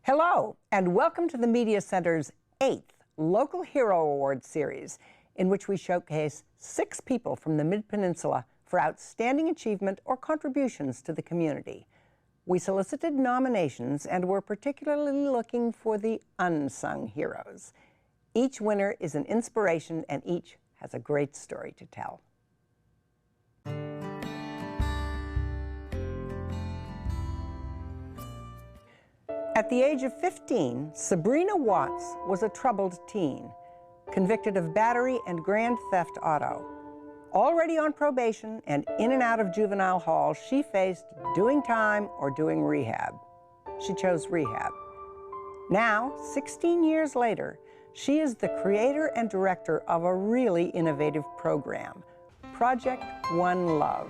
Hello, and welcome to the Media Center's 8th Local Hero Award series, in which we showcase 6 people from the Mid-Peninsula for outstanding achievement or contributions to the community. We solicited nominations and were particularly looking for the unsung heroes. Each winner is an inspiration, and each has a great story to tell. At the age of 15, Sabrina Watts was a troubled teen, convicted of battery and grand theft auto. Already on probation and in and out of juvenile hall, she faced doing time or doing rehab. She chose rehab. Now, 16 years later, she is the creator and director of a really innovative program, Project One Love,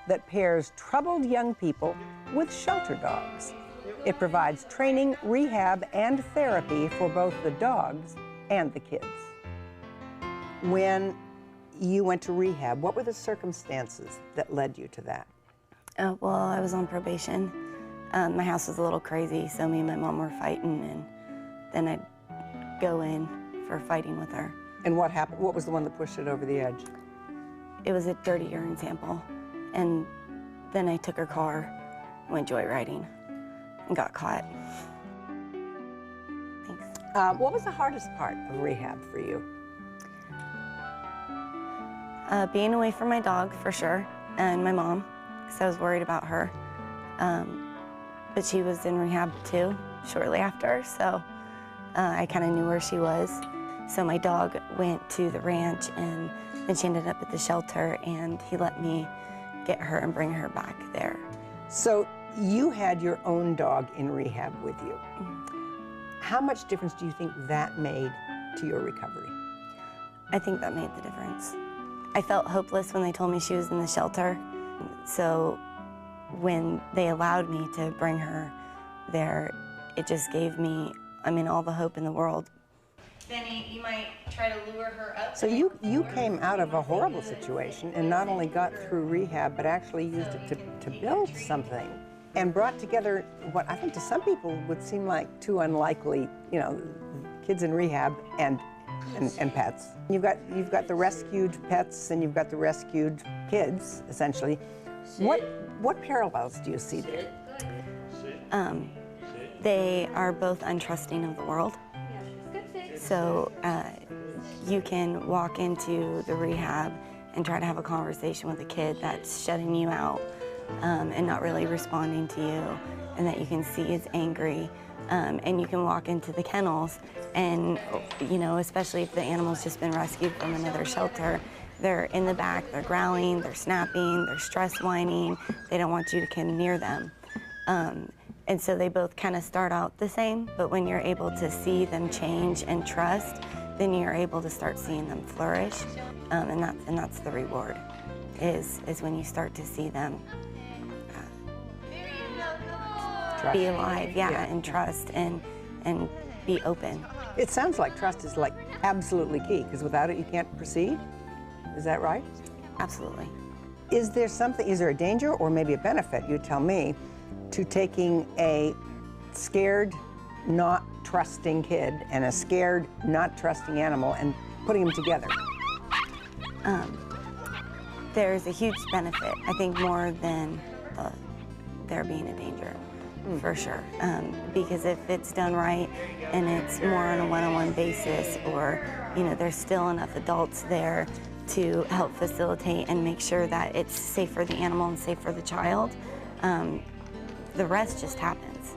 that pairs troubled young people with shelter dogs. It provides training, rehab, and therapy for both the dogs and the kids. When you went to rehab, what were the circumstances that led you to that? Well, I was on probation. My house was a little crazy, so me and my mom were fighting, and then I'd go in for fighting with her. And what happened? What was the one that pushed it over the edge? It was a dirty urine sample, and then I took her car, went joyriding, and got caught. Thanks. What was the hardest part of rehab for you? Being away from my dog, for sure, and my mom, because I was worried about her. But she was in rehab too, shortly after, so I kind of knew where she was. So my dog went to the ranch, and then she ended up at the shelter, and he let me get her and bring her back there. So you had your own dog in rehab with you. Mm-hmm. How much difference do you think that made to your recovery? I think that made the difference. I felt hopeless when they told me she was in the shelter. So when they allowed me to bring her there, it just gave me, all the hope in the world. Then you might try to lure her up. So you came out of a horrible situation and not only got through rehab, but actually used it to build something and brought together what I think to some people would seem like two unlikely, kids in rehab and pets. You've got the rescued pets and you've got the rescued kids, essentially. What parallels do you see there? They are both untrusting of the world. So you can walk into the rehab and try to have a conversation with a kid that's shutting you out and not really responding to you, and that you can see is angry. And you can walk into the kennels and, especially if the animal's just been rescued from another shelter, they're in the back, they're growling, they're snapping, they're stress whining, they don't want you to come near them. And so they both kind of start out the same, but when you're able to see them change and trust, then you're able to start seeing them flourish, and that's the reward, is when you start to see them be alive, and trust and be open. It sounds like trust is like absolutely key, because without it you can't proceed. Is that right? Absolutely. Is there a danger or maybe a benefit, you tell me, to taking a scared, not trusting kid and a scared, not trusting animal and putting them together? There's a huge benefit, I think, more than there being a danger, for sure. Because if it's done right and it's more on a one-on-one basis, or there's still enough adults there to help facilitate and make sure that it's safe for the animal and safe for the child, the rest just happens.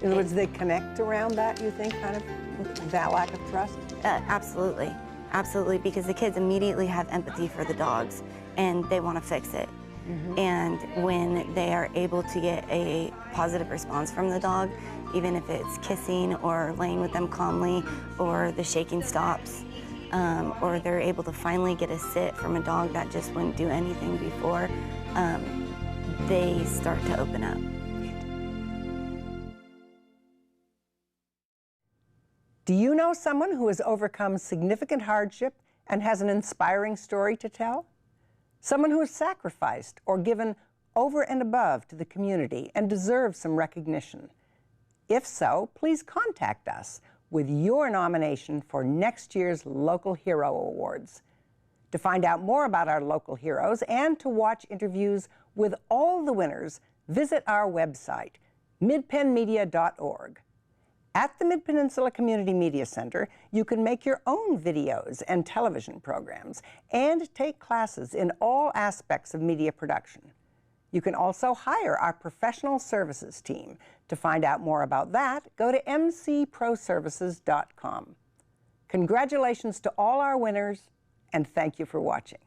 In other words, they connect around that, you think, kind of, that lack of trust? Absolutely. Absolutely, because the kids immediately have empathy for the dogs and they want to fix it. Mm-hmm. And when they are able to get a positive response from the dog, even if it's kissing or laying with them calmly, or the shaking stops, or they're able to finally get a sit from a dog that just wouldn't do anything before, they start to open up. Do you know someone who has overcome significant hardship and has an inspiring story to tell? Someone who has sacrificed or given over and above to the community and deserves some recognition. If so, please contact us with your nomination for next year's Local Hero Awards. To find out more about our local heroes and to watch interviews with all the winners, visit our website, midpennmedia.org. At the Mid-Peninsula Community Media Center, you can make your own videos and television programs and take classes in all aspects of media production. You can also hire our professional services team. To find out more about that, go to mcproservices.com. Congratulations to all our winners, and thank you for watching.